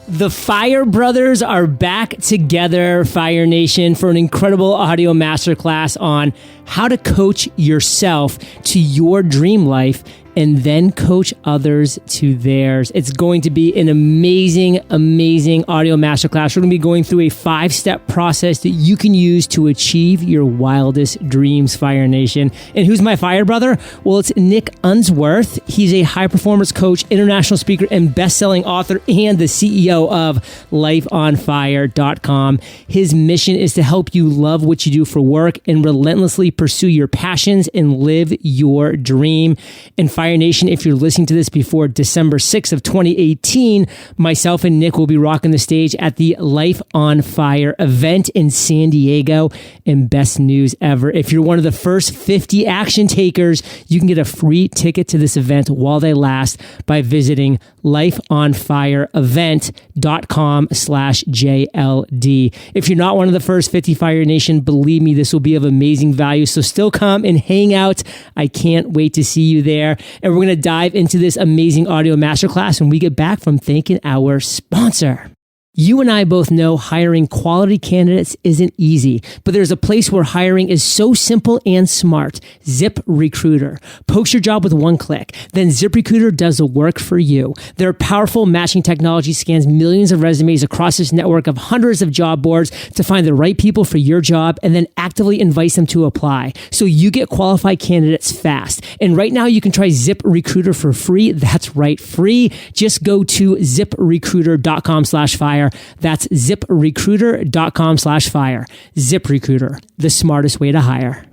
The Fire Brothers are back together, Fire Nation, for an incredible audio masterclass on how to coach yourself to your dream life and then coach others to theirs. It's going to be an amazing, amazing audio masterclass. We're going to be going through a 5-step process that you can use to achieve your wildest dreams, Fire Nation. And who's my fire brother? Well, it's Nick Unsworth. He's a high-performance coach, international speaker, and best-selling author, and the CEO of LifeOnFire.com. His mission is to help you love what you do for work and relentlessly pursue your passions and live your dream. And Fire Nation, if you're listening to this before December 6th of 2018, myself and Nick will be rocking the stage at the Life on Fire event in San Diego. And best news ever, if you're one of the first 50 action takers, you can get a free ticket to this event while they last by visiting lifeonfireevent.com/JLD. If you're not one of the first 50, Fire Nation, believe me, this will be of amazing value. So still come and hang out. I can't wait to see you there. And we're going to dive into this amazing audio masterclass when we get back from thanking our sponsor. You and I both know hiring quality candidates isn't easy, but there's a place where hiring is so simple and smart. ZipRecruiter. Post your job with one click. Then ZipRecruiter does the work for you. Their powerful matching technology scans millions of resumes across this network of hundreds of job boards to find the right people for your job and then actively invites them to apply. So you get qualified candidates fast. And right now you can try ZipRecruiter for free. That's right, free. Just go to ziprecruiter.com/fire. That's ziprecruiter.com/fire. ZipRecruiter, the smartest way to hire.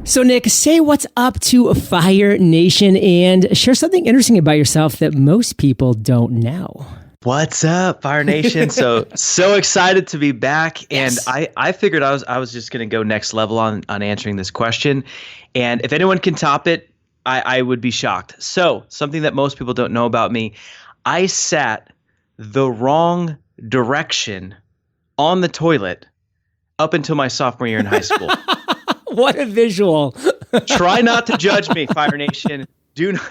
So Nick, say what's up to Fire Nation and share something interesting about yourself that most people don't know. What's up, Fire Nation? So excited to be back. And Yes. I figured I was just going to go next level on answering this question. And if anyone can top it, I would be shocked. So something that most people don't know about me, I sat the wrong direction on the toilet up until my sophomore year in high school. What a visual. Try not to judge me, Fire Nation.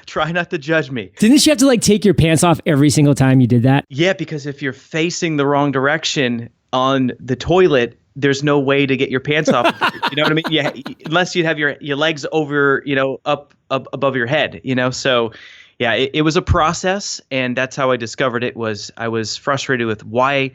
Try not to judge me. Didn't you have to take your pants off every single time you did that? Yeah, because if you're facing the wrong direction on the toilet, there's no way to get your pants off. You know what I mean? Yeah, unless you'd have your legs over, up above your head, So yeah, it was a process, and that's how I discovered it. I was frustrated with why,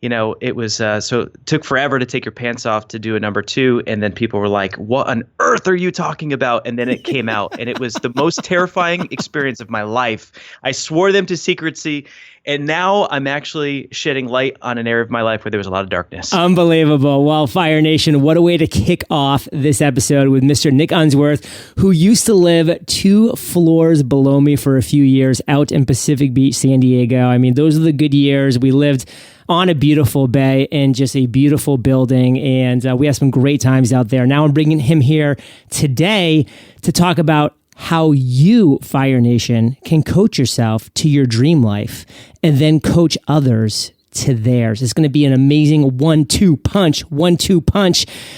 it was so it took forever to take your pants off to do a number 2, and then people were like, "What on earth are you talking about?" And then it came out, and it was the most terrifying experience of my life. I swore them to secrecy, and now I'm actually shedding light on an area of my life where there was a lot of darkness. Unbelievable. Well, Fire Nation, what a way to kick off this episode with Mr. Nick Unsworth, who used to live 2 floors below me for a few years out in Pacific Beach, San Diego. I mean, those are the good years. We lived on a beautiful bay in just a beautiful building, and we had some great times out there. Now I'm bringing him here today to talk about how you, Fire Nation, can coach yourself to your dream life and then coach others to theirs. It's going to be an amazing 1-2 punch.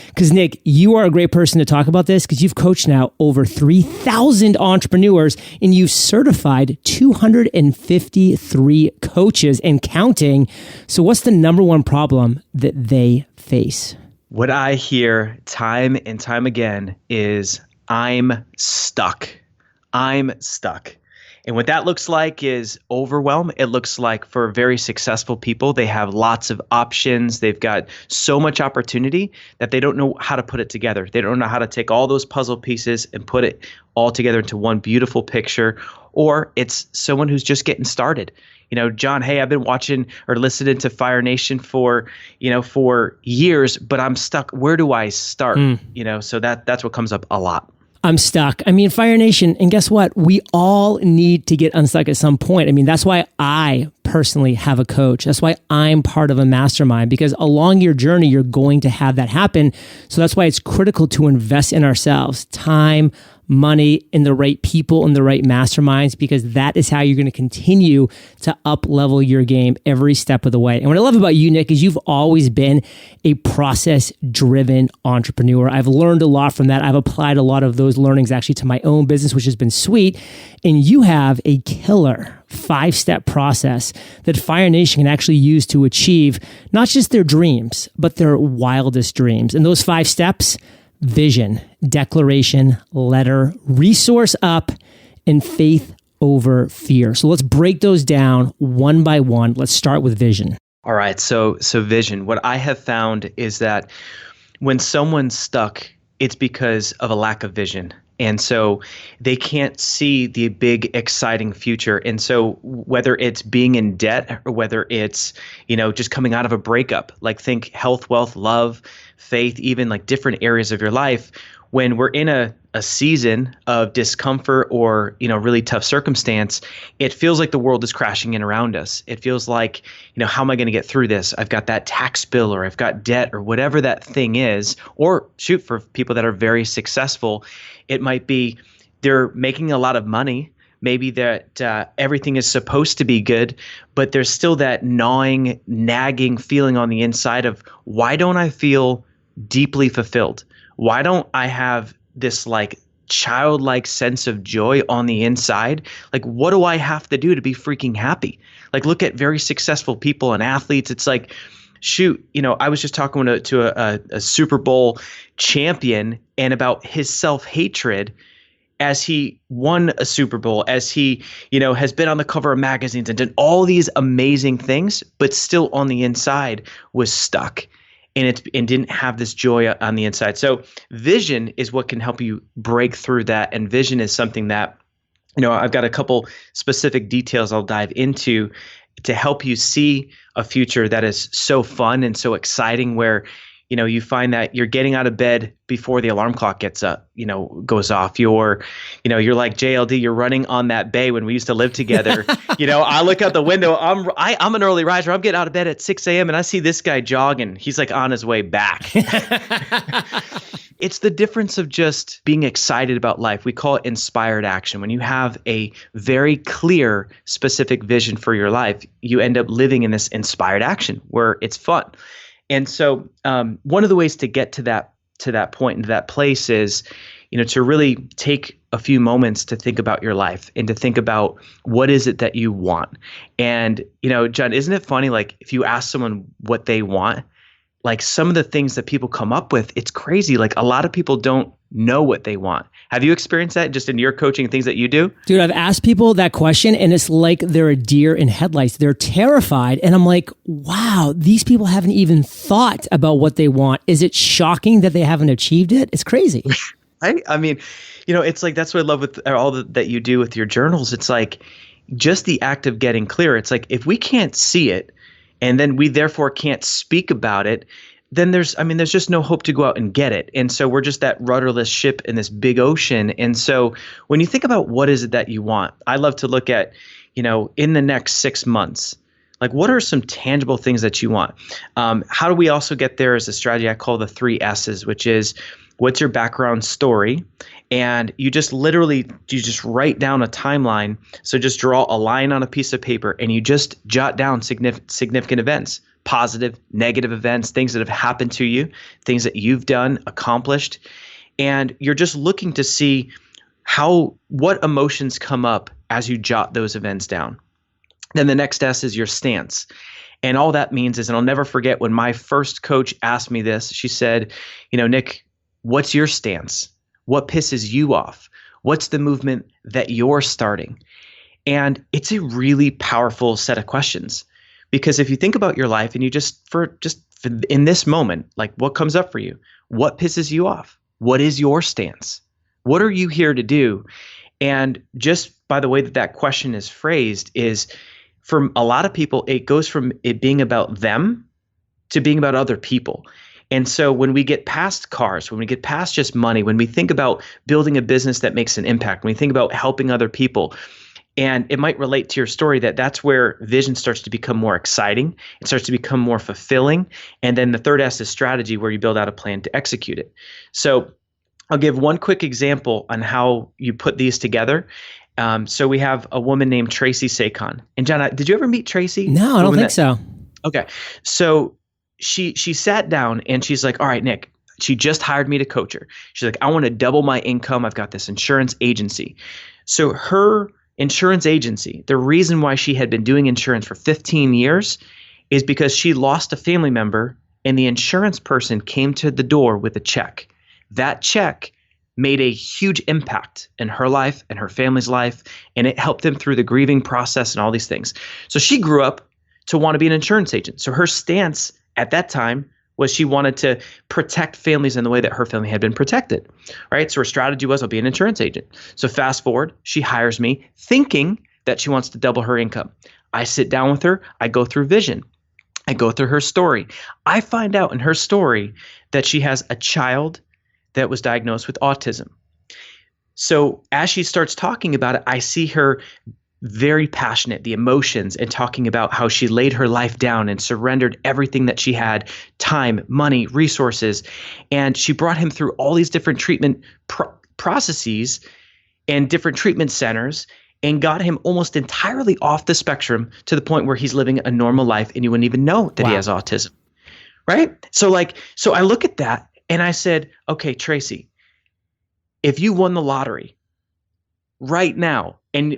Because Nick, you are a great person to talk about this because you've coached now over 3,000 entrepreneurs and you've certified 253 coaches and counting. So what's the number one problem that they face? What I hear time and time again is I'm stuck. And what that looks like is overwhelm. It looks like for very successful people, they have lots of options. They've got so much opportunity that they don't know how to put it together. They don't know how to take all those puzzle pieces and put it all together into one beautiful picture. Or it's someone who's just getting started. John, hey, I've been watching or listening to Fire Nation for years, but I'm stuck. Where do I start? So that's what comes up a lot. I'm stuck. I mean, Fire Nation, and guess what? We all need to get unstuck at some point. I mean, that's why I personally have a coach. That's why I'm part of a mastermind, because along your journey, you're going to have that happen. So that's why it's critical to invest in ourselves, time, money, in the right people, in the right masterminds, because that is how you're going to continue to up level your game every step of the way. And what I love about you, Nick, is you've always been a process driven entrepreneur. I've learned a lot from that. I've applied a lot of those learnings actually to my own business, which has been sweet. And you have a killer 5-step process that Fire Nation can actually use to achieve not just their dreams, but their wildest dreams. And those 5 steps: vision, declaration, letter, resource up, and faith over fear. So let's break those down one by one. Let's start with vision. All right. So vision. What I have found is that when someone's stuck, it's because of a lack of vision. And so they can't see the big, exciting future. And so whether it's being in debt or whether it's, just coming out of a breakup, like think health, wealth, love, faith, even like different areas of your life, when we're in a season of discomfort or, really tough circumstance, it feels like the world is crashing in around us. It feels like, how am I going to get through this? I've got that tax bill, or I've got debt, or whatever that thing is. Or shoot, for people that are very successful, it might be they're making a lot of money. Maybe that everything is supposed to be good, but there's still that gnawing, nagging feeling on the inside of, why don't I feel deeply fulfilled? Why don't I have this like childlike sense of joy on the inside? Like, what do I have to do to be freaking happy? Like, look at very successful people and athletes. It's like, shoot, I was just talking to a Super Bowl champion and about his self-hatred as he won a Super Bowl, as he, has been on the cover of magazines and done all these amazing things, but still on the inside was stuck. And didn't have this joy on the inside. So vision is what can help you break through that. And vision is something that, I've got a couple specific details I'll dive into to help you see a future that is so fun and so exciting, where, you find that you're getting out of bed before the alarm clock goes off. You're like JLD, you're running on that bay when we used to live together. I look out the window, I'm an early riser. I'm getting out of bed at 6 a.m. and I see this guy jogging. He's like on his way back. It's the difference of just being excited about life. We call it inspired action. When you have a very clear, specific vision for your life, you end up living in this inspired action where it's fun. And so one of the ways to get to that point and to that place is, to really take a few moments to think about your life and to think about what is it that you want. And, John, isn't it funny? Like, if you ask someone what they want, like some of the things that people come up with, it's crazy. Like, a lot of people don't know what they want. Have you experienced that just in your coaching and things that you do? Dude, I've asked people that question and it's like they're a deer in headlights. They're terrified. And I'm like, wow, these people haven't even thought about what they want. Is it shocking that they haven't achieved it? It's crazy. I mean, it's like, that's what I love with all that you do with your journals. It's like just the act of getting clear. It's like, if we can't see it and then we therefore can't speak about it, then there's just no hope to go out and get it. And so we're just that rudderless ship in this big ocean. And so when you think about what is it that you want, I love to look at, in the next 6 months, like, what are some tangible things that you want? How do we also get there is a strategy I call the 3 S's, which is, what's your background story? And you just write down a timeline. So just draw a line on a piece of paper and you just jot down significant events, positive, negative events, things that have happened to you, things that you've done, accomplished. And you're just looking to see what emotions come up as you jot those events down. Then the next S is your stance. And all that means is, and I'll never forget when my first coach asked me this, she said, Nick, what's your stance? What pisses you off? What's the movement that you're starting? And it's a really powerful set of questions, because if you think about your life and you for in this moment, like, what comes up for you? What pisses you off? What is your stance? What are you here to do? And just by the way that question is phrased is, for a lot of people, it goes from it being about them to being about other people. And so when we get past cars, when we get past just money, when we think about building a business that makes an impact, when we think about helping other people, and it might relate to your story, that's where vision starts to become more exciting. It starts to become more fulfilling. And then the 3rd S is strategy, where you build out a plan to execute it. So I'll give one quick example on how you put these together. So we have a woman named Tracy Sakon. And John, did you ever meet Tracy? No, I don't think so. Okay. So she sat down and she's like, all right, Nick, she just hired me to coach her. She's like, I want to double my income. I've got this insurance agency. So her insurance agency, the reason why she had been doing insurance for 15 years is because she lost a family member and the insurance person came to the door with a check. That check made a huge impact in her life and her family's life, and it helped them through the grieving process and all these things. So she grew up to want to be an insurance agent. So her stance at that time was she wanted to protect families in the way that her family had been protected, right? So her strategy was, I'll be an insurance agent. So fast forward, she hires me thinking that she wants to double her income. I sit down with her, I go through vision. I go through her story. I find out in her story that she has a child that was diagnosed with autism. So as she starts talking about it, I see her very passionate, the emotions, and talking about how she laid her life down and surrendered everything that she had, time, money, resources. And she brought him through all these different treatment processes and different treatment centers and got him almost entirely off the spectrum to the point where he's living a normal life and you wouldn't even know that he has autism, right? So I look at that and I said, okay, Tracy, if you won the lottery right now, and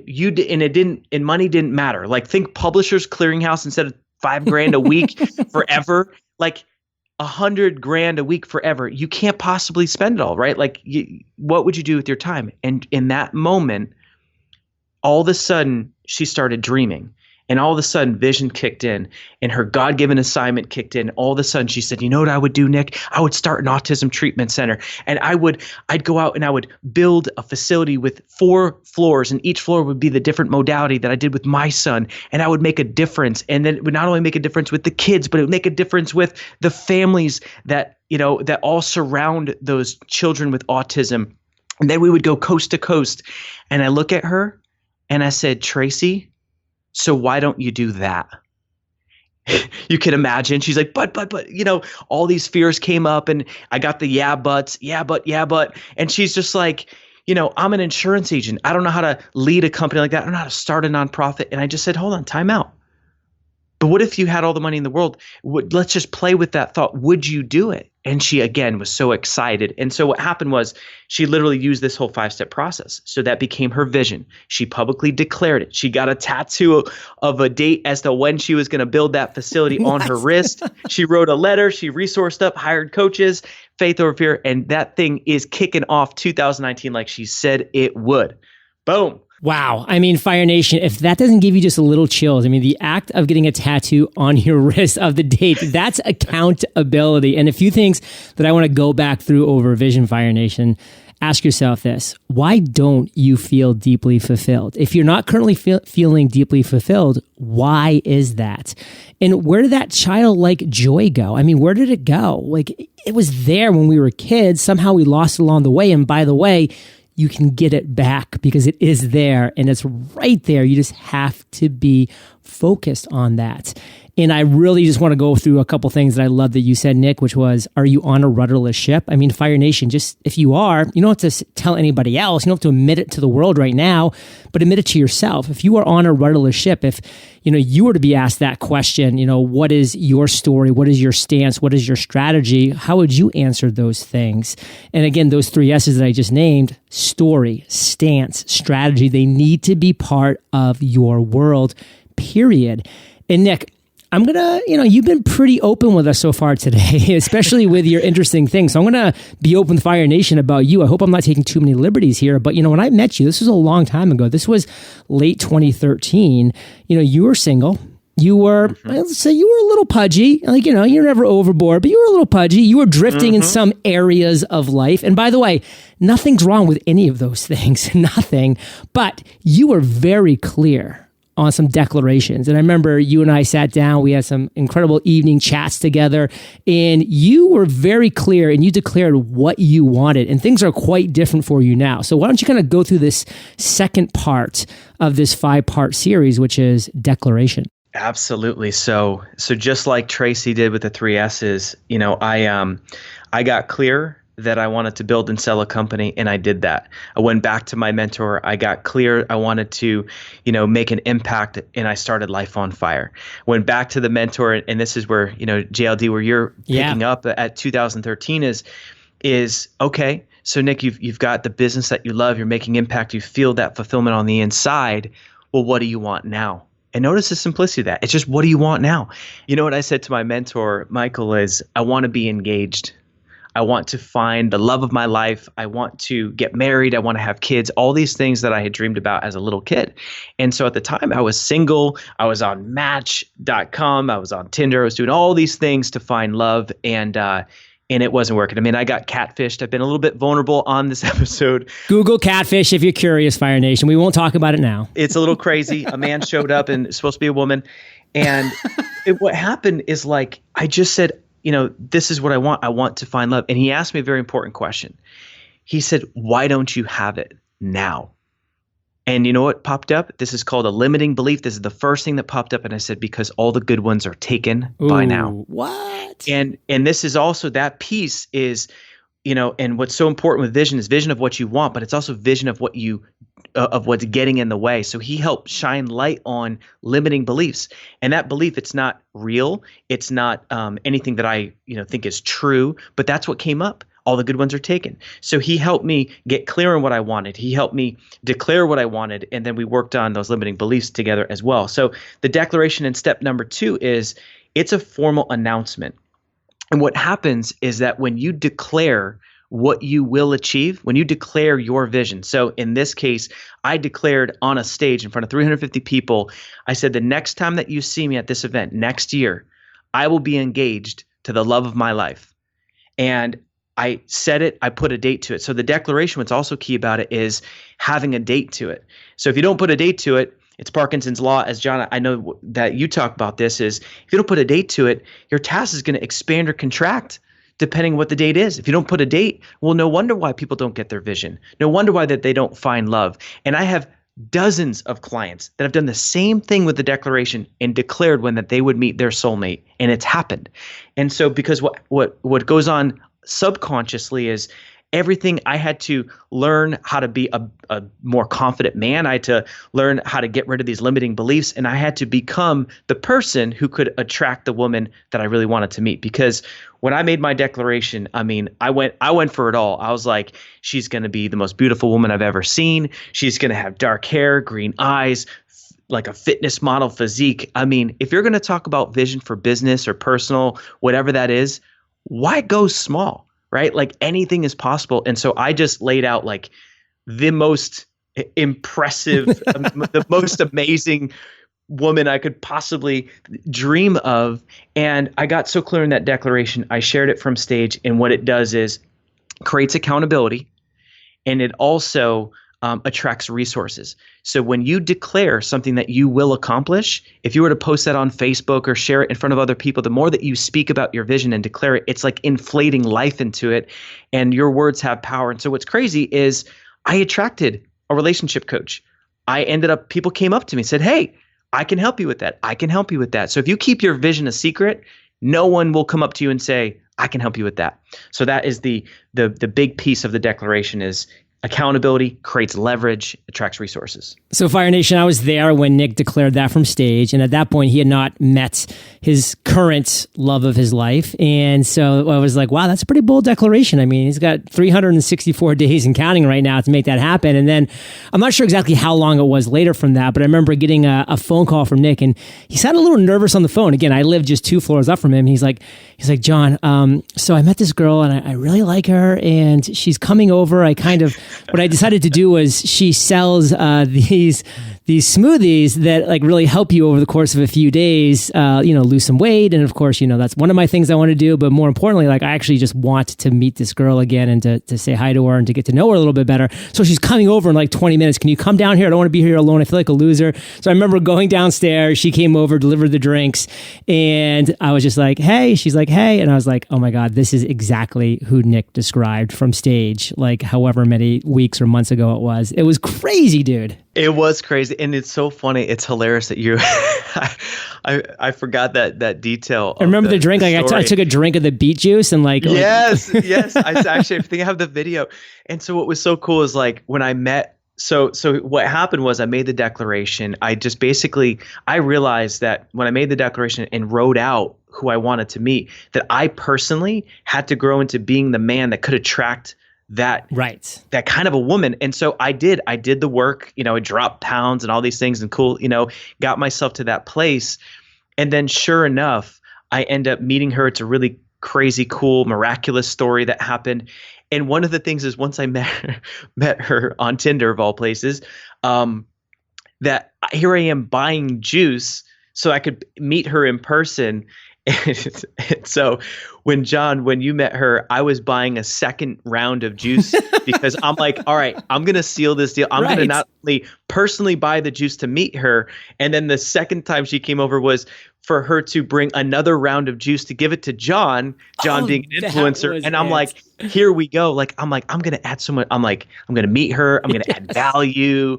money didn't matter. Like, think Publishers Clearinghouse instead of $5,000 a week forever, like $100,000 a week forever. You can't possibly spend it all, right? Like, what would you do with your time? And in that moment, all of a sudden, she started dreaming. And all of a sudden, vision kicked in and her God-given assignment kicked in. All of a sudden, she said, you know what I would do, Nick? I would start an autism treatment center. And I'd go out and I would build a facility with 4 floors, and each floor would be the different modality that I did with my son. And I would make a difference. And then it would not only make a difference with the kids, but it would make a difference with the families that all surround those children with autism. And then we would go coast to coast. And I look at her and I said, Tracy, so why don't you do that? You can imagine. She's like, but, all these fears came up and I got the yeah, but. And she's just like, I'm an insurance agent. I don't know how to lead a company like that. I don't know how to start a nonprofit. And I just said, hold on, time out. But what if you had all the money in the world? Let's just play with that thought. Would you do it? And she, again, was so excited. And so what happened was she literally used this whole 5-step process. So that became her vision. She publicly declared it. She got a tattoo of a date as to when she was going to build that facility on her wrist. She wrote a letter. She resourced up, hired coaches, faith over fear. And that thing is kicking off 2019 like she said it would. Boom. Wow. I mean, Fire Nation, if that doesn't give you just a little chills, I mean, the act of getting a tattoo on your wrist of the date, that's accountability. And a few things that I want to go back through over Vision, Fire Nation. Ask yourself this: why don't you feel deeply fulfilled? If you're not currently feeling deeply fulfilled, why is that? And where did that childlike joy go? I mean, where did it go? Like, it was there when we were kids. Somehow we lost it along the way. And by the way, you can get it back because it is there and it's right there. You just have to be focused on that. And I really just want to go through a couple things that I love that you said, Nick, which was, are you on a rudderless ship? I mean, Fire Nation, just if you are, you don't have to tell anybody else. You don't have to admit it to the world right now, but admit it to yourself. If you are on a rudderless ship, if you were to be asked that question, what is your story? What is your stance? What is your strategy? How would you answer those things? And again, those 3 S's that I just named, story, stance, strategy, they need to be part of your world, period. And Nick, I'm going to, you've been pretty open with us so far today, especially with your interesting things. So I'm going to be open with Fire Nation about you. I hope I'm not taking too many liberties here, but when I met you, this was a long time ago. This was late 2013. You were single. You were, let's say you were a little pudgy. Like, you're never overboard, but you were a little pudgy. You were drifting in some areas of life. And by the way, nothing's wrong with any of those things. Nothing. But you were very clear on some declarations. And I remember you and I sat down, we had some incredible evening chats together, and you were very clear and you declared what you wanted, and things are quite different for you now. So why don't you kind of go through this second part of this 5-part series, which is declaration. Absolutely. So just like Tracy did with the 3 S's, I got clear that I wanted to build and sell a company, and I did that. I went back to my mentor. I got clear. I wanted to, make an impact, and I started Life on Fire. Went back to the mentor, and this is where, JLD, where you're picking up at 2013 is okay. so Nick, you've got the business that you love, you're making impact, you feel that fulfillment on the inside. Well, what do you want now? And notice the simplicity of that. It's just, what do you want now? You know what I said to my mentor, Michael, is I want to be engaged. I want to find the love of my life. I want to get married. I want to have kids, all these things that I had dreamed about as a little kid. And so at the time I was single, I was on Match.com, I was on Tinder, I was doing all these things to find love, and it wasn't working. I mean, I got catfished. I've been a little bit vulnerable on this episode. Google catfish if you're curious, Fire Nation. We won't talk about it now. It's a little crazy. A man showed up and it's supposed to be a woman. And what happened is, like, I just said, this is what I want. I want to find love. And he asked me a very important question. He said, why don't you have it now? And you know what popped up? This is called a limiting belief. This is the first thing that popped up. And I said, because all the good ones are taken by now. What? And this is also, that piece is, and what's so important with vision is vision of what you want, but it's also vision of what of what's getting in the way. So he helped shine light on limiting beliefs. And that belief, it's not real. It's not anything that I think is true, but that's what came up. All the good ones are taken. So he helped me get clear on what I wanted. He helped me declare what I wanted. And then we worked on those limiting beliefs together as well. So the declaration in step number 2 is, it's a formal announcement. And what happens is that when you declare what you will achieve, when you declare your vision. So in this case, I declared on a stage in front of 350 people, I said, the next time that you see me at this event next year, I will be engaged to the love of my life. And I said it, I put a date to it. So the declaration, what's also key about it is having a date to it. So if you don't put a date to it, it's Parkinson's law, as John, I know that you talk about this, is if you don't put a date to it, your task is going to expand or contract depending what the date is. If you don't put a date, well, no wonder why people don't get their vision. No wonder why that they don't find love. And I have dozens of clients that have done the same thing with the declaration and declared when that they would meet their soulmate, and it's happened. And so because what goes on subconsciously is everything. I had to learn how to be a more confident man. I had to learn how to get rid of these limiting beliefs, and I had to become the person who could attract the woman that I really wanted to meet. Because when I made my declaration, I mean, I went for it all. I was like, she's going to be the most beautiful woman I've ever seen. She's going to have dark hair, green eyes, like a fitness model physique. I mean, if you're going to talk about vision for business or personal, whatever that is, why go small, right? Like, anything is possible. And so I just laid out like the most impressive, the most amazing woman I could possibly dream of. And I got so clear in that declaration, I shared it from stage. And what it does is creates accountability, and it also attracts resources. So when you declare something that you will accomplish, if you were to post that on Facebook or share it in front of other people, the more that you speak about your vision and declare it, it's like inflating life into it, and your words have power. And so what's crazy is I attracted a relationship coach. People came up to me and said, hey, I can help you with that. I can help you with that. So if you keep your vision a secret, no one will come up to you and say, I can help you with that. So that is the big piece of the declaration is accountability creates leverage, attracts resources. So Fire Nation, I was there when Nick declared that from stage. And at that point, he had not met his current love of his life. And so I was like, wow, that's a pretty bold declaration. I mean, he's got 364 days and counting right now to make that happen. And then I'm not sure exactly how long it was later from that, but I remember getting a phone call from Nick, and he sounded a little nervous on the phone. Again, I lived just 2 floors up from him. He's like, John, so I met this girl and I really like her, and she's coming over. What I decided to do was she sells these smoothies that like really help you over the course of a few days, lose some weight. And of course, that's one of my things I want to do. But more importantly, like I actually just want to meet this girl again and to say hi to her and to get to know her a little bit better. So she's coming over in like 20 minutes. Can you come down here? I don't want to be here alone. I feel like a loser. So I remember going downstairs. She came over, delivered the drinks, and I was just like, hey. She's like, hey. And I was like, oh my God, this is exactly who Nick described from stage, like however many weeks or months ago it was. It was crazy, dude. It was crazy. And it's so funny. It's hilarious that you, I forgot that detail. I remember the drink. Like I took a drink of the beet juice and like. Yes. I think I have the video. And so what was so cool is like when I met, so what happened was I made the declaration. I realized that when I made the declaration and wrote out who I wanted to meet, that I personally had to grow into being the man that could attract that Right. that kind of a woman. And so I did the work, I dropped pounds and all these things and got myself to that place. And then sure enough, I end up meeting her. It's a really crazy, cool, miraculous story that happened. And one of the things is once I met her on Tinder of all places, that here I am buying juice so I could meet her in person. And so when you met her, I was buying a second round of juice because I'm like, all right, I'm going to seal this deal. I'm going to not only personally buy the juice to meet her. And then the second time she came over was for her to bring another round of juice to give it to John being an influencer. And I'm like, here we go. I'm going to add so much. I'm like, I'm going to meet her. I'm going to add value.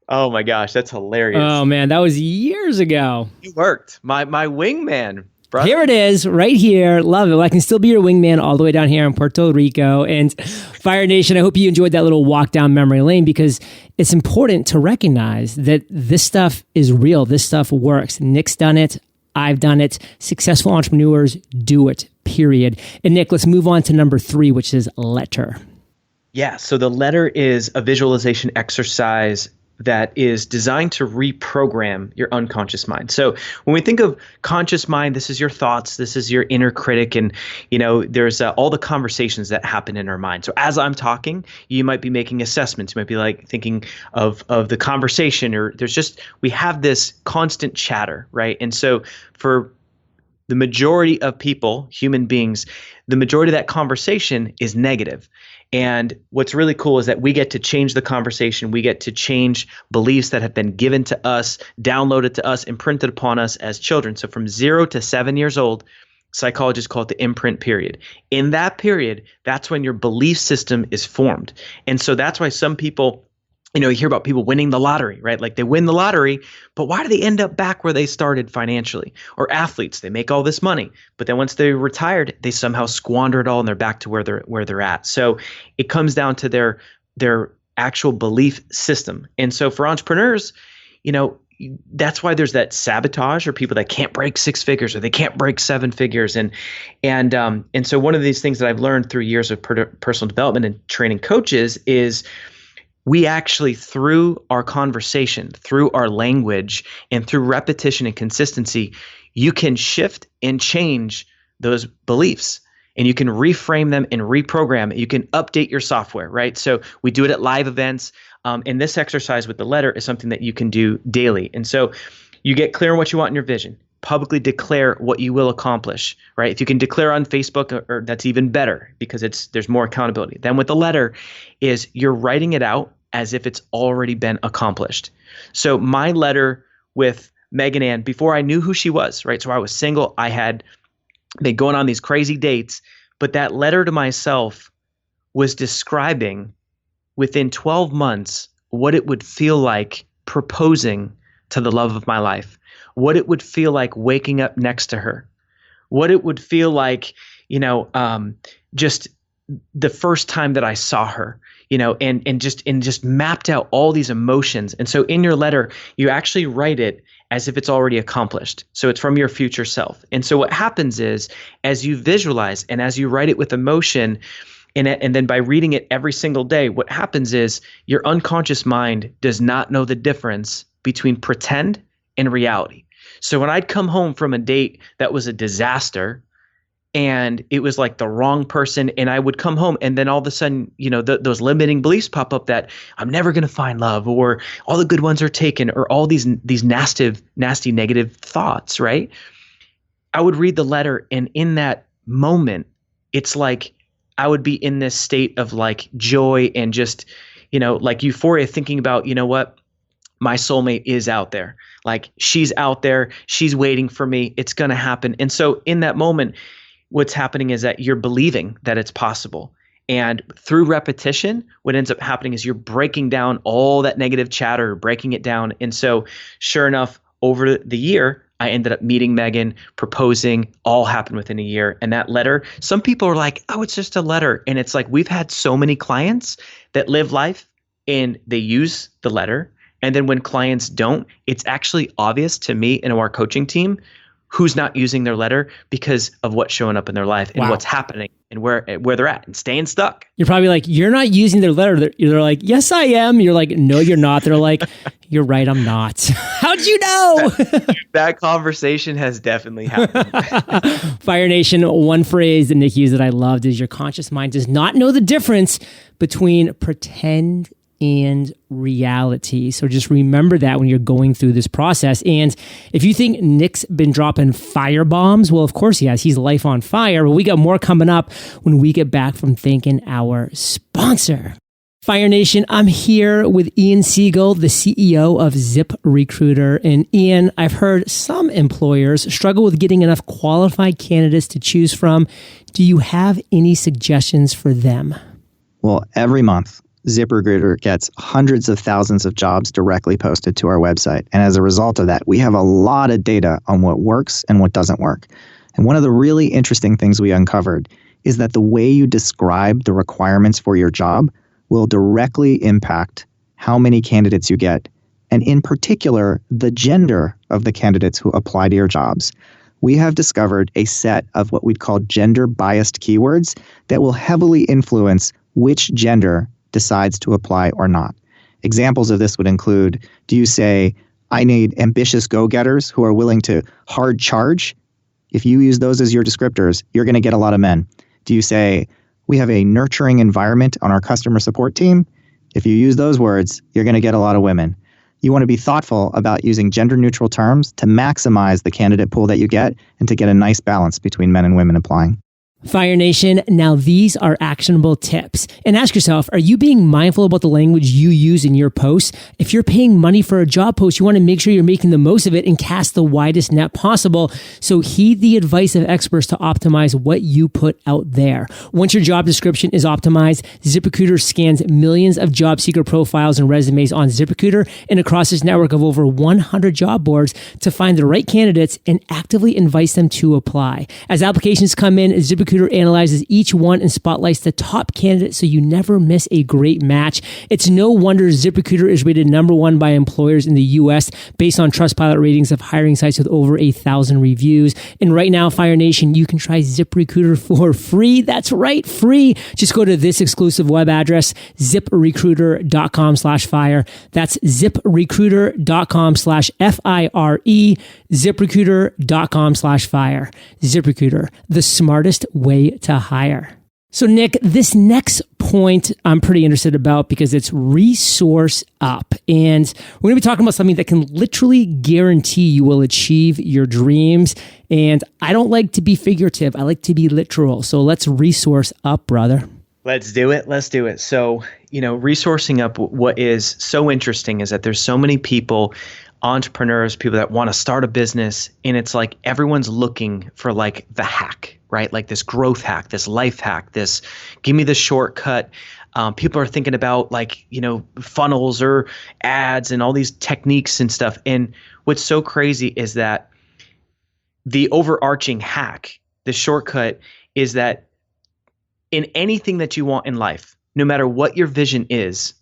Oh my gosh, that's hilarious. Oh man, that was years ago. It worked. My wingman. Brother. Here it is, right here. Love it. Well, I can still be your wingman all the way down here in Puerto Rico. And Fire Nation, I hope you enjoyed that little walk down memory lane, because it's important to recognize that this stuff is real. This stuff works. Nick's done it. I've done it. Successful entrepreneurs do it, period. And Nick, let's move on to number 3, which is letter. Yeah. So the letter is a visualization exercise that is designed to reprogram your unconscious mind. So when we think of conscious mind, this is your thoughts, this is your inner critic, and there's all the conversations that happen in our mind. So as I'm talking, you might be making assessments. You might be like thinking of the conversation, or we have this constant chatter, right? And so for the majority of people, human beings, the majority of that conversation is negative. And what's really cool is that we get to change the conversation. We get to change beliefs that have been given to us, downloaded to us, imprinted upon us as children. So from 0 to 7 years old, psychologists call it the imprint period. In that period, that's when your belief system is formed. And so that's why some people, you hear about people winning the lottery, right? Like they win the lottery, but why do they end up back where they started financially? Or athletes, they make all this money, but then once they're retired, they somehow squander it all and they're back to where they're at. So it comes down to their actual belief system. And so for entrepreneurs, that's why there's that sabotage, or people that can't break 6 figures or they can't break 7 figures. And so one of these things that I've learned through years of personal development and training coaches is we actually, through our conversation, through our language, and through repetition and consistency, you can shift and change those beliefs, and you can reframe them and reprogram it. You can update your software, right? So we do it at live events. And this exercise with the letter is something that you can do daily. And so you get clear on what you want in your vision. Publicly declare what you will accomplish, right? If you can declare on Facebook, or that's even better, because there's more accountability. Then with the letter is you're writing it out as if it's already been accomplished. So my letter with Megan Ann, before I knew who she was, right? So I was single. I had been going on these crazy dates, but that letter to myself was describing within 12 months what it would feel like proposing to the love of my life, what it would feel like waking up next to her, what it would feel like, just the first time that I saw her, and just mapped out all these emotions. And so in your letter, you actually write it as if it's already accomplished. So it's from your future self. And so what happens is, as you visualize and as you write it with emotion, and then by reading it every single day, what happens is your unconscious mind does not know the difference between pretend and reality. So when I'd come home from a date that was a disaster, and it was like the wrong person, and I would come home, and then all of a sudden, those limiting beliefs pop up that I'm never going to find love, or all the good ones are taken, or all these nasty negative thoughts, right? I would read the letter, and in that moment, it's like I would be in this state of like joy and just, like euphoria, thinking about, what? My soulmate is out there. Like she's out there. She's waiting for me. It's going to happen. And so in that moment, what's happening is that you're believing that it's possible. And through repetition, what ends up happening is you're breaking down all that negative chatter, breaking it down. And so sure enough, over the year, I ended up meeting Megan, proposing, all happened within a year. And that letter, some people are like, oh, it's just a letter. And it's like, we've had so many clients that live life and they use the letter. And then when clients don't, it's actually obvious to me and to our coaching team who's not using their letter because of what's showing up in their life and what's happening and where they're at and staying stuck. You're probably like, you're not using their letter. They're like, yes, I am. You're like, no, you're not. They're like, you're right, I'm not. How'd you know? That conversation has definitely happened. Fire Nation, one phrase that Nick used that I loved is your conscious mind does not know the difference between pretend and reality. So just remember that when you're going through this process. And if you think Nick's been dropping fire bombs, well, of course he has. He's life on fire. But we got more coming up when we get back from thanking our sponsor. Fire Nation, I'm here with Ian Siegel, the CEO of ZipRecruiter. And Ian, I've heard some employers struggle with getting enough qualified candidates to choose from. Do you have any suggestions for them? Well, every month, ZipRecruiter gets hundreds of thousands of jobs directly posted to our website. And as a result of that, we have a lot of data on what works and what doesn't work. And one of the really interesting things we uncovered is that the way you describe the requirements for your job will directly impact how many candidates you get, and in particular, the gender of the candidates who apply to your jobs. We have discovered a set of what we'd call gender-biased keywords that will heavily influence which gender decides to apply or not. Examples of this would include, do you say, I need ambitious go-getters who are willing to hard charge? If you use those as your descriptors, you're going to get a lot of men. Do you say, we have a nurturing environment on our customer support team? If you use those words, you're going to get a lot of women. You want to be thoughtful about using gender-neutral terms to maximize the candidate pool that you get and to get a nice balance between men and women applying. Fire Nation, now these are actionable tips. And ask yourself, are you being mindful about the language you use in your posts? If you're paying money for a job post, you want to make sure you're making the most of it and cast the widest net possible. So heed the advice of experts to optimize what you put out there. Once your job description is optimized, ZipRecruiter scans millions of job seeker profiles and resumes on ZipRecruiter and across its network of over 100 job boards to find the right candidates and actively invites them to apply. As applications come in, ZipRecruiter analyzes each one and spotlights the top candidate so you never miss a great match. It's no wonder ZipRecruiter is rated #1 by employers in the US based on Trustpilot ratings of hiring sites with over 1,000 reviews. And right now, Fire Nation, you can try ZipRecruiter for free. That's right, free. Just go to this exclusive web address, ziprecruiter.com/fire. That's ziprecruiter.com/FIRE, ziprecruiter.com/fire. ZipRecruiter, the smartest way to hire. So Nick, this next point I'm pretty interested about because it's resource up. And we're going to be talking about something that can literally guarantee you will achieve your dreams. And I don't like to be figurative. I like to be literal. So let's resource up, brother. Let's do it. Let's do it. So, resourcing up, what is so interesting is that there's so many people, entrepreneurs, people that want to start a business, and it's like everyone's looking for like the hack, right? Like this growth hack, this life hack, this give me the shortcut. People are thinking about like, funnels or ads and all these techniques and stuff. And what's so crazy is that the overarching hack, the shortcut, is that in anything that you want in life, no matter what your vision is,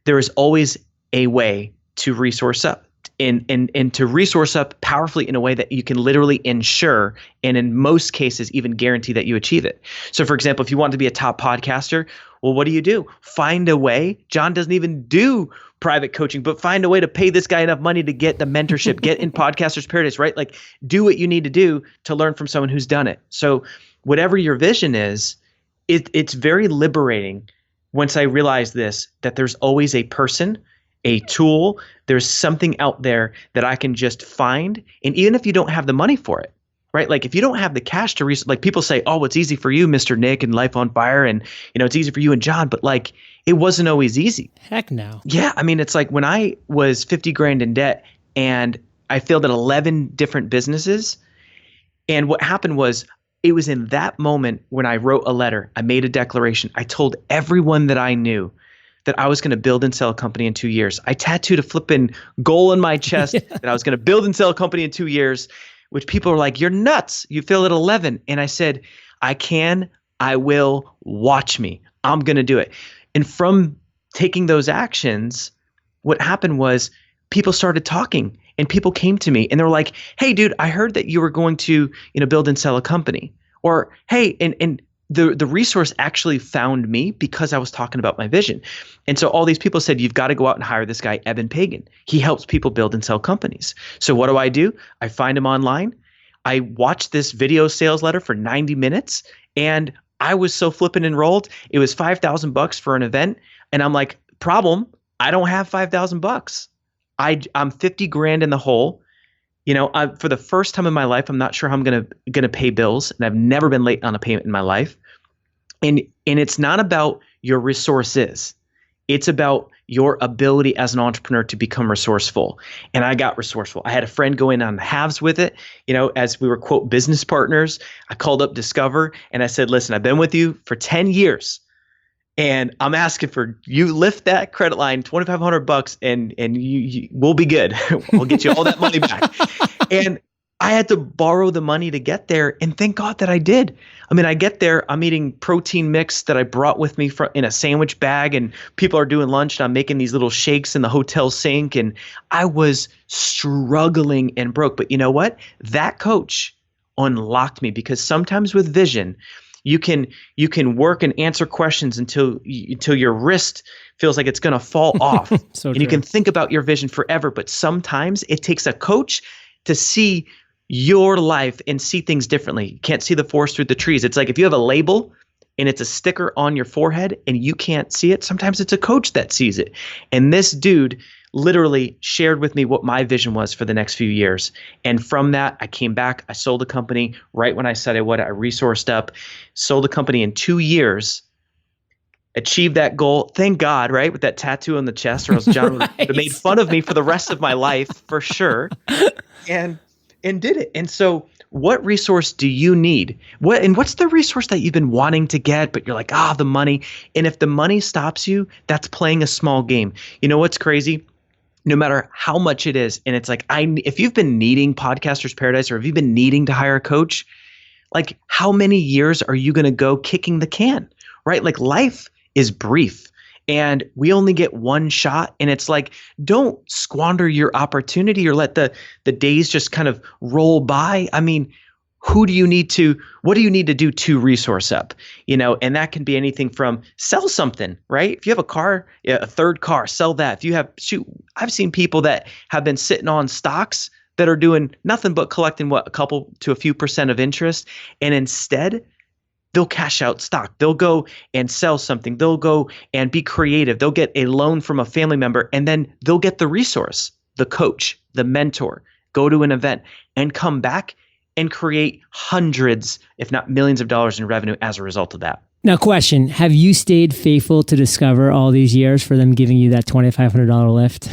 there is always a way to resource up. And to resource up powerfully in a way that you can literally ensure and in most cases even guarantee that you achieve it. So for example, if you want to be a top podcaster, well, what do? Find a way. John doesn't even do private coaching, but find a way to pay this guy enough money to get the mentorship, get in Podcasters Paradise, right? Like do what you need to do to learn from someone who's done it. So whatever your vision is, it's very liberating once I realized this, that there's always a person, a tool, there's something out there that I can just find. And even if you don't have the money for it, right? Like if you don't have the cash to like people say, oh, it's easy for you, Mr. Nick and Life on Fire. And it's easy for you and John, but like, it wasn't always easy. Heck no. Yeah. I mean, it's like when I was 50 grand in debt and I failed at 11 different businesses. And what happened was, it was in that moment when I wrote a letter, I made a declaration. I told everyone that I knew that I was going to build and sell a company in 2 years. I tattooed a flipping goal in my chest that I was going to build and sell a company in 2 years, which people were like, you're nuts. You failed at 11. And I said, I will, watch me. I'm going to do it. And from taking those actions, what happened was people started talking. And people came to me and they were like, hey, dude, I heard that you were going to, build and sell a company. Or, hey, and the resource actually found me because I was talking about my vision. And so all these people said, you've got to go out and hire this guy, Evan Pagan. He helps people build and sell companies. So what do? I find him online. I watched this video sales letter for 90 minutes and I was so flipping enrolled. It was $5,000 for an event. And I'm like, problem, I don't have $5,000. I'm 50 grand in the hole. For the first time in my life, I'm not sure how I'm gonna pay bills, and I've never been late on a payment in my life. And it's not about your resources. It's about your ability as an entrepreneur to become resourceful. And I got resourceful. I had a friend go in on halves with it, as we were, quote, business partners. I called up Discover and I said, listen, I've been with you for 10 years and I'm asking for you lift that credit line, $2,500 and you we'll be good. We'll get you all that money back. And I had to borrow the money to get there. And thank God that I did. I mean, I get there, I'm eating protein mix that I brought with me in a sandwich bag, and people are doing lunch and I'm making these little shakes in the hotel sink. And I was struggling and broke. But you know what? That coach unlocked me, because sometimes with vision, you can work and answer questions until your wrist feels like it's going to fall off. So and true. You can think about your vision forever. But sometimes it takes a coach to see your life and see things differently. You can't see the forest through the trees. It's like if you have a label and it's a sticker on your forehead and you can't see it, sometimes it's a coach that sees it. And this dude literally shared with me what my vision was for the next few years. And from that, I came back, I sold the company right when I said I would. I resourced up, sold the company in 2 years, achieved that goal. Thank God, right? With that tattoo on the chest, or else John would have made fun of me for the rest of my life for sure. And did it. And so what resource do you need? What's the resource that you've been wanting to get, but you're like, the money. And if the money stops you, that's playing a small game. You know what's crazy? No matter how much it is, and it's like, if you've been needing Podcasters Paradise, or if you've been needing to hire a coach, like how many years are you going to go kicking the can, right? Like life is brief. And we only get one shot. And it's like, don't squander your opportunity or let the days just kind of roll by. I mean, what do you need to do to resource up? And that can be anything from sell something, right? If you have a car, a third car, sell that. If you have, I've seen people that have been sitting on stocks that are doing nothing but collecting a couple to a few % of interest. And instead, they'll cash out stock. They'll go and sell something. They'll go and be creative. They'll get a loan from a family member, and then they'll get the resource, the coach, the mentor, go to an event and come back and create hundreds, if not millions of dollars in revenue as a result of that. Now, question, have you stayed faithful to Discover all these years for them giving you that $2,500 lift?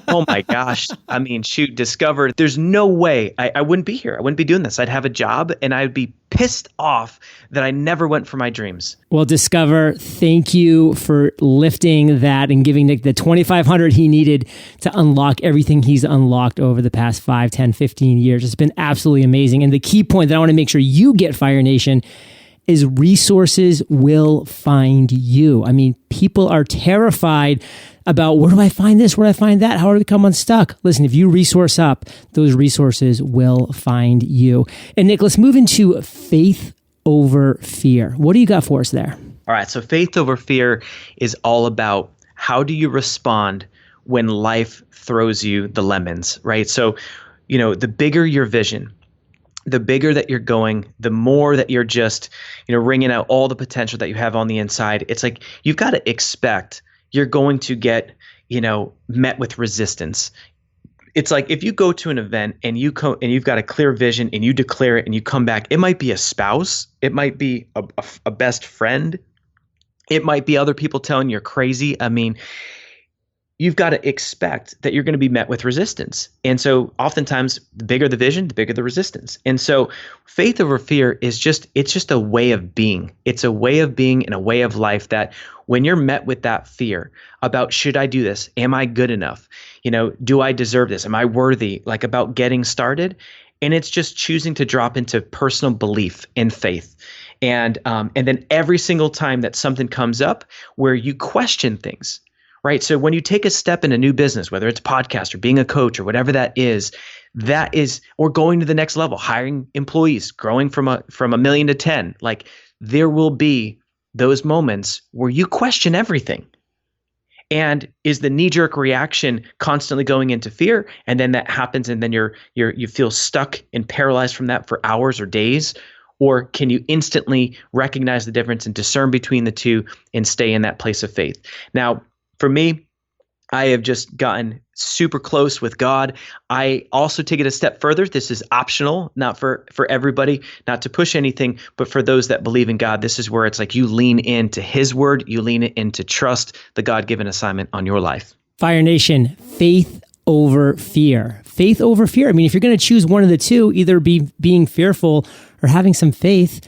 Oh my gosh. I mean, shoot, Discover, there's no way I wouldn't be here. I wouldn't be doing this. I'd have a job and I'd be pissed off that I never went for my dreams. Well, Discover, thank you for lifting that and giving Nick the $2,500 he needed to unlock everything he's unlocked over the past 5, 10, 15 years. It's been absolutely amazing. And the key point that I want to make sure you get, Fire Nation, is resources will find you. I mean, people are terrified about where do I find this? Where do I find that? How do I become unstuck? Listen, if you resource up, those resources will find you. And Nick, let's move into faith over fear. What do you got for us there? All right. So faith over fear is all about how do you respond when life throws you the lemons, right? So, the bigger your vision, the bigger that you're going, the more that you're just, wringing out all the potential that you have on the inside. It's like, you've got to expect you're going to get, met with resistance. It's like if you go to an event and you've got a clear vision and you declare it and you come back, it might be a spouse, it might be a best friend, it might be other people telling you're crazy. I mean, you've got to expect that you're going to be met with resistance. And so oftentimes the bigger the vision, the bigger the resistance. And so faith over fear it's just a way of being. It's a way of being and a way of life that when you're met with that fear about, should I do this? Am I good enough? Do I deserve this? Am I worthy? Like about getting started. And it's just choosing to drop into personal belief in faith. And then every single time that something comes up where you question things, right? So when you take a step in a new business, whether it's podcast or being a coach or whatever that is, or going to the next level, hiring employees, growing from a million to 10, like there will be those moments where you question everything. And is the knee-jerk reaction constantly going into fear? And then that happens, and then you feel stuck and paralyzed from that for hours or days? Or can you instantly recognize the difference and discern between the two and stay in that place of faith? Now, for me, I have just gotten super close with God. I also take it a step further. This is optional, not for everybody, not to push anything, but for those that believe in God, this is where it's like you lean into His word, you lean into trust the God-given assignment on your life. Fire Nation, faith over fear. Faith over fear. I mean, if you're going to choose one of the two, either being fearful or having some faith,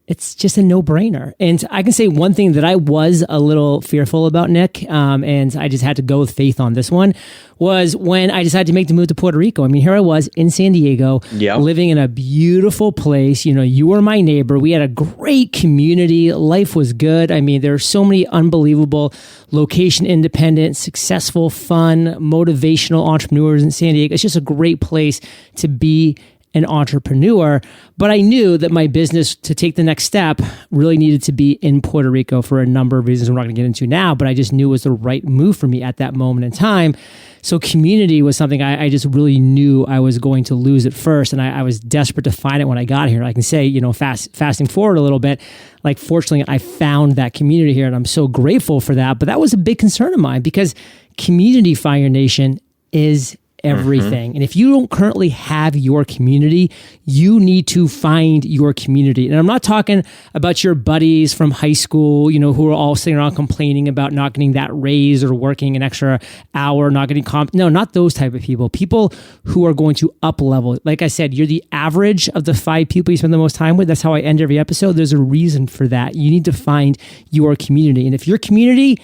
it's just a no-brainer. And I can say one thing that I was a little fearful about, Nick, and I just had to go with faith on this one, was when I decided to make the move to Puerto Rico. I mean, here I was in San Diego, living in a beautiful place. You know, you were my neighbor. We had a great community. Life was good. I mean, there are so many unbelievable location-independent, successful, fun, motivational entrepreneurs in San Diego. It's just a great place to be an entrepreneur, but I knew that my business to take the next step really needed to be in Puerto Rico for a number of reasons we're not going to get into now, but I just knew it was the right move for me at that moment in time. So community was something I just really knew I was going to lose at first, and I was desperate to find it when I got here. I can say, you know, fasting forward a little bit, like fortunately I found that community here, and I'm so grateful for that, but that was a big concern of mine because community, Fire Nation, is everything. And if you don't currently have your community, you need to find your community. And I'm not talking about your buddies from high school, you know, who are all sitting around complaining about not getting that raise or working an extra hour, not getting No, not those type of people. People who are going to up level. Like I said, you're the average of the 5 people you spend the most time with. That's how I end every episode. There's a reason for that. You need to find your community. And if your community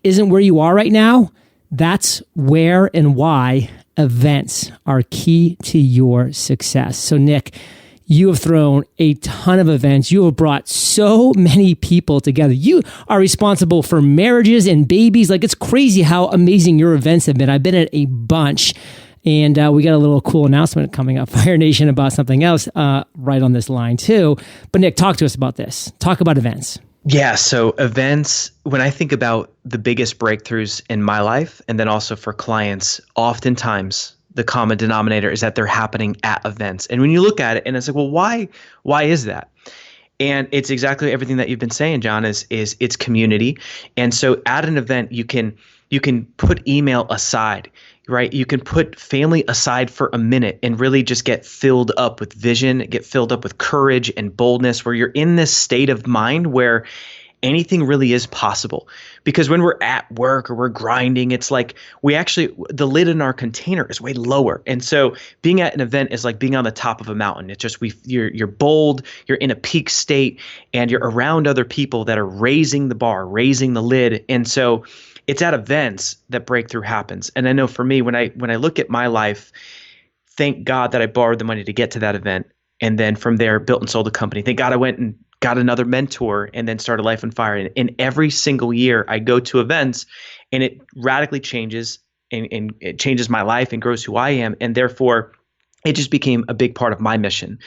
isn't where you are right now, that's where and why events are key to your success. So Nick, you have thrown a ton of events. You have brought so many people together. You are responsible for marriages and babies. Like, it's crazy how amazing your events have been. I've been at a bunch, and we got a little cool announcement coming up, Fire Nation, about something else right on this line too. But Nick, talk to us about this. Talk about events. Yeah. So events, when I think about the biggest breakthroughs in my life, and then also for clients, oftentimes the common denominator is that they're happening at events. And when you look at it and it's like, well, why is that? And it's exactly everything that you've been saying, John, is it's community. And so at an event, you can put email aside, right? You can put family aside for a minute and really just get filled up with vision, get filled up with courage and boldness, where you're in this state of mind where anything really is possible. Because when we're at work or we're grinding, it's like the lid in our container is way lower. And so being at an event is like being on the top of a mountain. It's just you're bold, you're in a peak state, and you're around other people that are raising the bar, raising the lid. And so it's at events that breakthrough happens. And I know for me, when I look at my life, thank God that I borrowed the money to get to that event. And then from there, built and sold a company. Thank God I went and got another mentor and then started Life on Fire. And every single year I go to events, and it radically changes and it changes my life and grows who I am. And therefore, it just became a big part of my mission,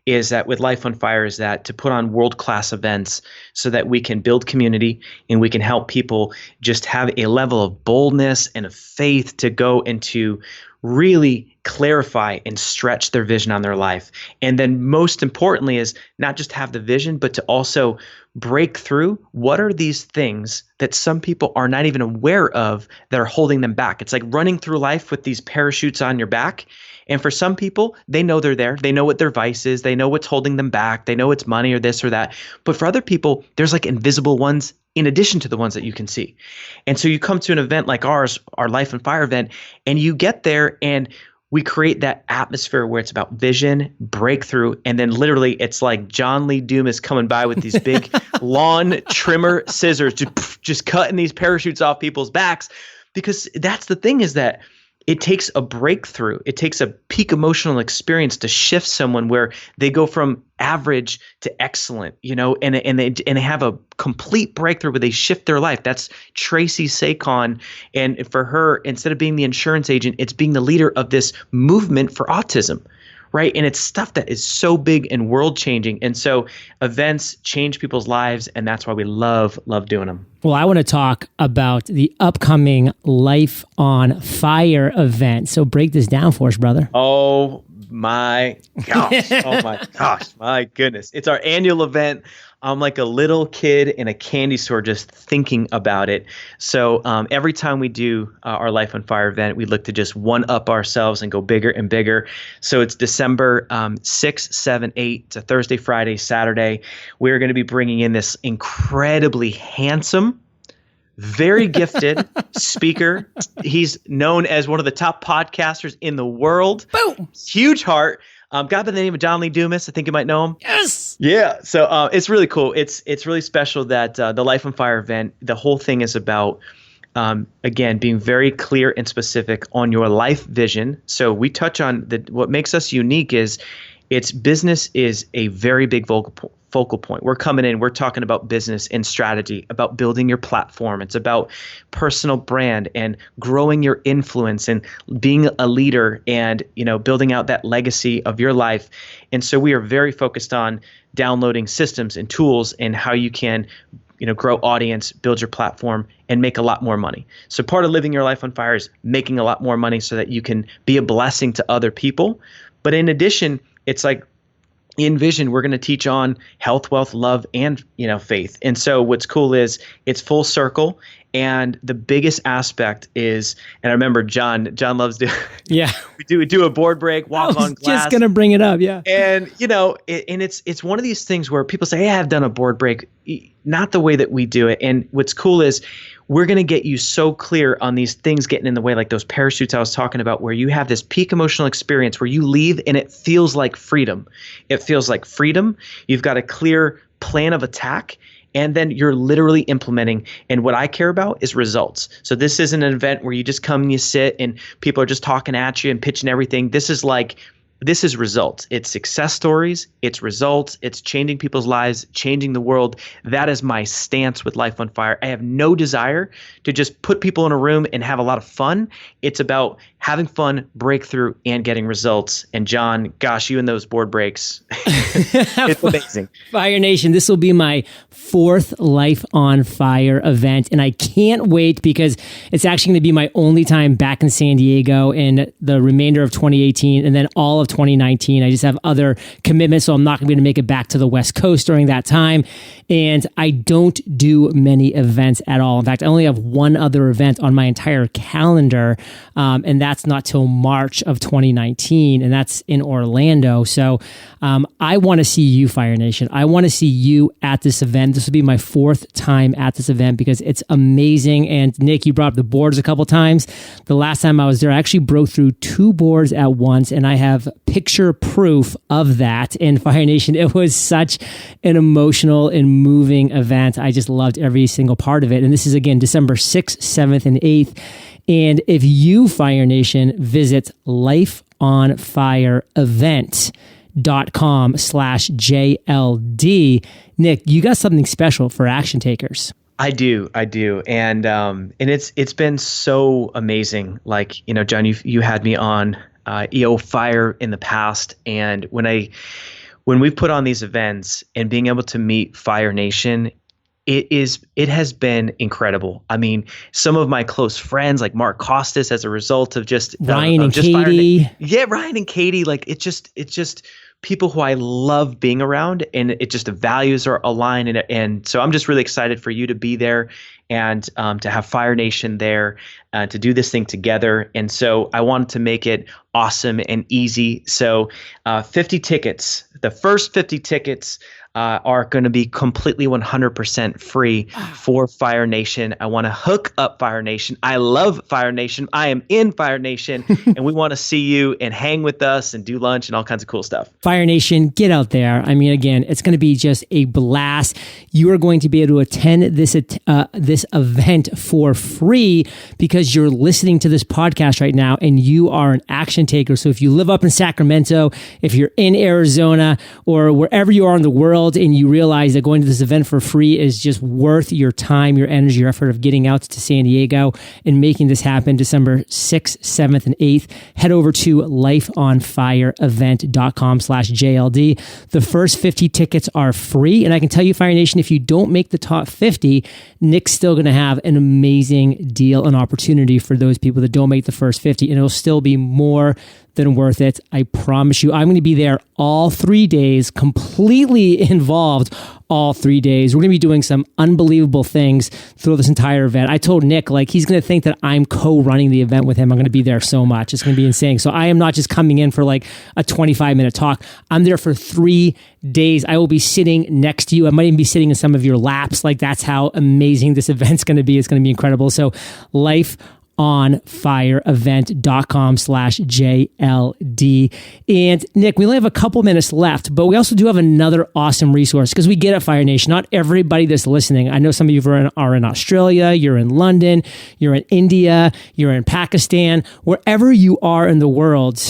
is that with Life on Fire, is that to put on world-class events so that we can build community and we can help people just have a level of boldness and of faith to go into really clarify and stretch their vision on their life. And then most importantly is not just have the vision, but to also break through what are these things that some people are not even aware of that are holding them back. It's like running through life with these parachutes on your back. And for some people, they know they're there. They know what their vice is. They know what's holding them back. They know it's money or this or that. But for other people, there's like invisible ones in addition to the ones that you can see. And so you come to an event like ours, our Life on Fire event, and you get there and we create that atmosphere where it's about vision, breakthrough, and then literally it's like John Lee Dumas coming by with these big lawn trimmer scissors, just cutting these parachutes off people's backs. Because that's the thing, is that it takes a breakthrough. It takes a peak emotional experience to shift someone where they go from average to excellent, and they have a complete breakthrough where they shift their life. That's Tracy Sakon. And for her, instead of being the insurance agent, it's being the leader of this movement for autism. Right. And it's stuff that is so big and world changing. And so events change people's lives. And that's why we love doing them. Well, I want to talk about the upcoming Life on Fire event. So break this down for us, brother. Oh, my gosh. Oh, my gosh. My goodness. It's our annual event. I'm like a little kid in a candy store just thinking about it. So every time we do our Life on Fire event, we look to just one-up ourselves and go bigger and bigger. So it's December 6, 7, 8. It's a Thursday, Friday, Saturday. We're going to be bringing in this incredibly handsome, very gifted speaker. He's known as one of the top podcasters in the world. Boom! Huge heart. Guy by the name of John Lee Dumas. I think you might know him. Yes. Yeah. So it's really cool. It's really special that the Life on Fire event, the whole thing is about, again, being very clear and specific on your life vision. So we touch on what makes us unique is business is a very big focal point. We're coming in, we're talking about business and strategy, about building your platform. It's about personal brand and growing your influence and being a leader and, building out that legacy of your life. And so we are very focused on downloading systems and tools and how you can, grow audience, build your platform, and make a lot more money. So part of living your life on fire is making a lot more money so that you can be a blessing to other people. But in addition, it's like, in Vision, we're going to teach on health, wealth, love, and faith. And so what's cool is it's full circle. And the biggest aspect is, and I remember John loves to we do a board break, walk on glass. Just going to bring it up, yeah. And it's one of these things where people say, "Hey, I've done a board break." Not the way that we do it. And what's cool is we're going to get you so clear on these things getting in the way, like those parachutes I was talking about, where you have this peak emotional experience where you leave and it feels like freedom. It feels like freedom. You've got a clear plan of attack. And then you're literally implementing. And what I care about is results. So this isn't an event where you just come and you sit and people are just talking at you and pitching everything. This is results. It's success stories. It's results. It's changing people's lives, changing the world. That is my stance with Life on Fire. I have no desire to just put people in a room and have a lot of fun. It's about having fun, breakthrough, and getting results. And John, gosh, you and those board breaks, it's amazing. Fire Nation, this will be my 4th Life on Fire event. And I can't wait because it's actually going to be my only time back in San Diego in the remainder of 2018 and then all of 2019. I just have other commitments, so I'm not going to be able to make it back to the West Coast during that time. And I don't do many events at all. In fact, I only have one other event on my entire calendar, and that's not till March of 2019, and that's in Orlando. So I want to see you, Fire Nation. I want to see you at this event. This will be my 4th time at this event because it's amazing. And Nick, you brought up the boards a couple times. The last time I was there, I actually broke through 2 boards at once, and I have picture proof of that. And Fire Nation, it was such an emotional and moving event. I just loved every single part of it. And this is, again, December 6th, 7th, and 8th. And if you, Fire Nation, visit lifeonfireevent.com/JLD, Nick, you got something special for action takers. I do. And it's been so amazing. Like, John, you had me on EOFire in the past. And when we've put on these events and being able to meet Fire Nation, it has been incredible. I mean, some of my close friends like Mark Costas, as a result of just Ryan and Katie. Ryan and Katie, like it's just people who I love being around, and it just the values are aligned. And so I'm just really excited for you to be there and to have Fire Nation there to do this thing together. And so I wanted to make it awesome and easy. So 50 tickets, the first 50 tickets are going to be completely 100% free for Fire Nation. I want to hook up Fire Nation. I love Fire Nation. I am in Fire Nation, and we want to see you and hang with us and do lunch and all kinds of cool stuff. Fire Nation, get out there. I mean, again, it's going to be just a blast. You are going to be able to attend this this event for free because you're listening to this podcast right now and you are an action taker. So if you live up in Sacramento, if you're in Arizona, or wherever you are in the world and you realize that going to this event for free is just worth your time, your energy, your effort of getting out to San Diego and making this happen December 6th, 7th, and 8th, head over to lifeonfireevent.com/JLD. The first 50 tickets are free. And I can tell you, Fire Nation, if you don't make the top 50, Nick's still going to have an amazing deal and opportunity for those people that don't make the first 50. And it'll still be more than worth it. I promise you, I'm going to be there all 3 days, completely involved all 3 days. We're going to be doing some unbelievable things through this entire event. I told Nick, like, he's going to think that I'm co-running the event with him. I'm going to be there so much. It's going to be insane. So I am not just coming in for like a 25-minute talk. I'm there for 3 days. I will be sitting next to you. I might even be sitting in some of your laps. Like, that's how amazing this event's going to be. It's going to be incredible. So lifeonfireevent.com/JLD. And Nick, we only have a couple minutes left, but we also do have another awesome resource because we get it, Fire Nation. Not everybody that's listening. I know some of you are in Australia, you're in London, you're in India, you're in Pakistan, wherever you are in the world,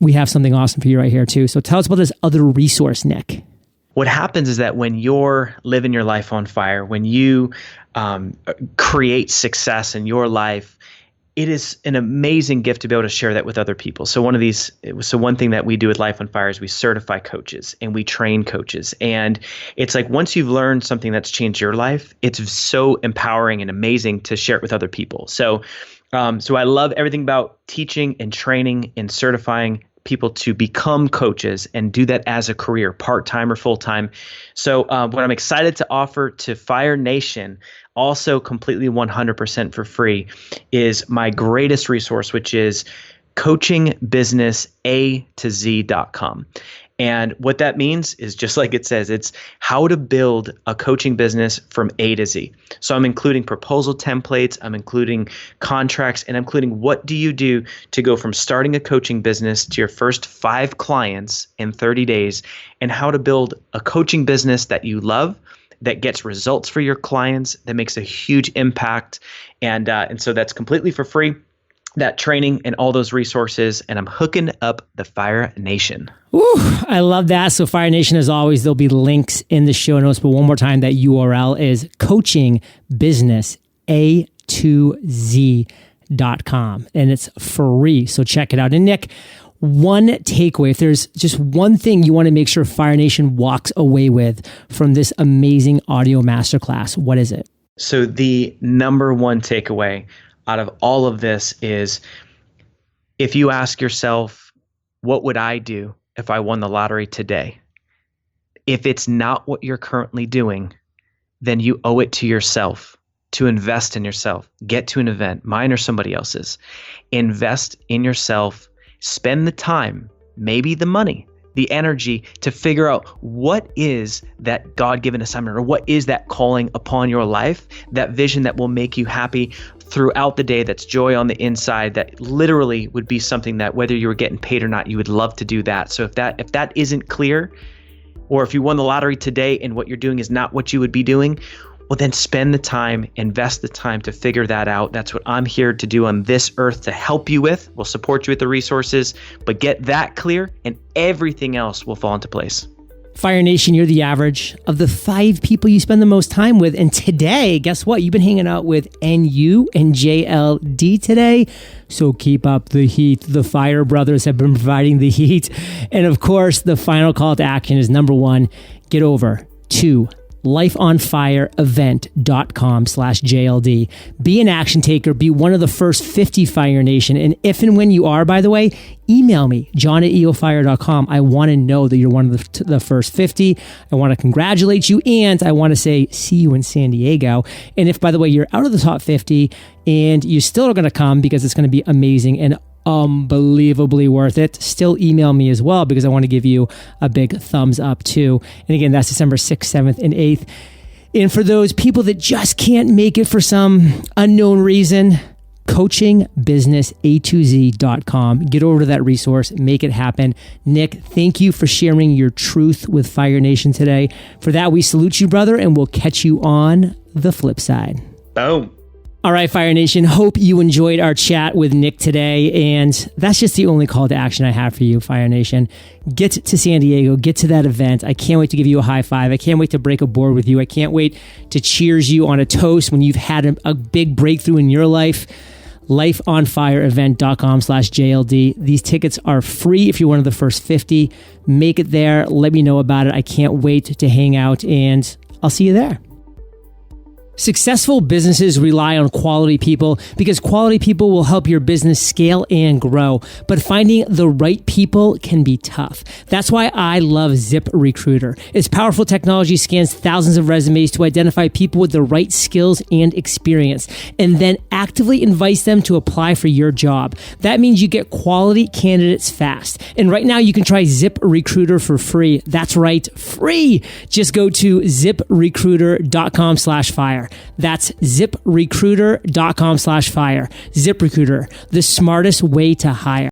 we have something awesome for you right here too. So tell us about this other resource, Nick. What happens is that when you're living your life on fire, when you create success in your life, it is an amazing gift to be able to share that with other people. So one thing that we do with Life on Fire is we certify coaches and we train coaches. And it's like, once you've learned something that's changed your life, it's so empowering and amazing to share it with other people. So I love everything about teaching and training and certifying people to become coaches and do that as a career, part-time or full-time. So what I'm excited to offer to Fire Nation, also completely 100% for free, is my greatest resource, which is coachingbusinessa2z.com. And what that means is, just like it says, it's how to build a coaching business from A to Z. So I'm including proposal templates, I'm including contracts, and I'm including what do you do to go from starting a coaching business to your first 5 clients in 30 days, and how to build a coaching business that you love, that gets results for your clients, that makes a huge impact. And so that's completely for free, that training and all those resources. And I'm hooking up the Fire Nation. Ooh, I love that. So Fire Nation, as always, there'll be links in the show notes. But one more time, that URL is coachingbusinessa2z.com. And it's free. So check it out. And Nick, one takeaway, if there's just one thing you want to make sure Fire Nation walks away with from this amazing audio masterclass, what is it? So the number one takeaway out of all of this is, if you ask yourself, what would I do if I won the lottery today? If it's not what you're currently doing, then you owe it to yourself to invest in yourself. Get to an event, mine or somebody else's. Invest in yourself. Spend the time, maybe the money, the energy to figure out what is that God-given assignment, or what is that calling upon your life, that vision that will make you happy throughout the day, that's joy on the inside, that literally would be something that, whether you were getting paid or not, you would love to do that. So if that isn't clear, or if you won the lottery today and what you're doing is not what you would be doing, well, then spend the time, invest the time to figure that out. That's what I'm here to do on this earth, to help you with. We'll support you with the resources, but get that clear and everything else will fall into place. Fire Nation, you're the average of the 5 people you spend the most time with. And today, guess what? You've been hanging out with NU and JLD today. So keep up the heat. The Fire Brothers have been providing the heat. And of course, the final call to action is, number 1, get over to lifeonfireevent.com/JLD. Be an action taker. Be one of the first 50 Fire Nation. And if and when you are, by the way, email me, john@eofire.com. I want to know that you're one of the first 50. I want to congratulate you, and I want to say, see you in San Diego. And if, by the way, you're out of the top 50 and you still are going to come because it's going to be amazing and unbelievably worth it, still email me as well, because I want to give you a big thumbs up too. And again, that's December 6th, 7th, and 8th. And for those people that just can't make it for some unknown reason, coachingbusinessa2z.com. Get over to that resource, make it happen. Nick, thank you for sharing your truth with Fire Nation today. For that, we salute you, brother, and we'll catch you on the flip side. Boom. All right, Fire Nation, hope you enjoyed our chat with Nick today. And that's just the only call to action I have for you, Fire Nation. Get to San Diego, get to that event. I can't wait to give you a high five. I can't wait to break a board with you. I can't wait to cheers you on a toast when you've had a big breakthrough in your life. lifeonfireevent.com/JLD. These tickets are free if you're one of the first 50. Make it there. Let me know about it. I can't wait to hang out, and I'll see you there. Successful businesses rely on quality people because quality people will help your business scale and grow. But finding the right people can be tough. That's why I love ZipRecruiter. Its powerful technology scans thousands of resumes to identify people with the right skills and experience, and then actively invites them to apply for your job. That means you get quality candidates fast. And right now you can try ZipRecruiter for free. That's right, free. Just go to ziprecruiter.com/fire. That's ziprecruiter.com/fire. ZipRecruiter, the smartest way to hire.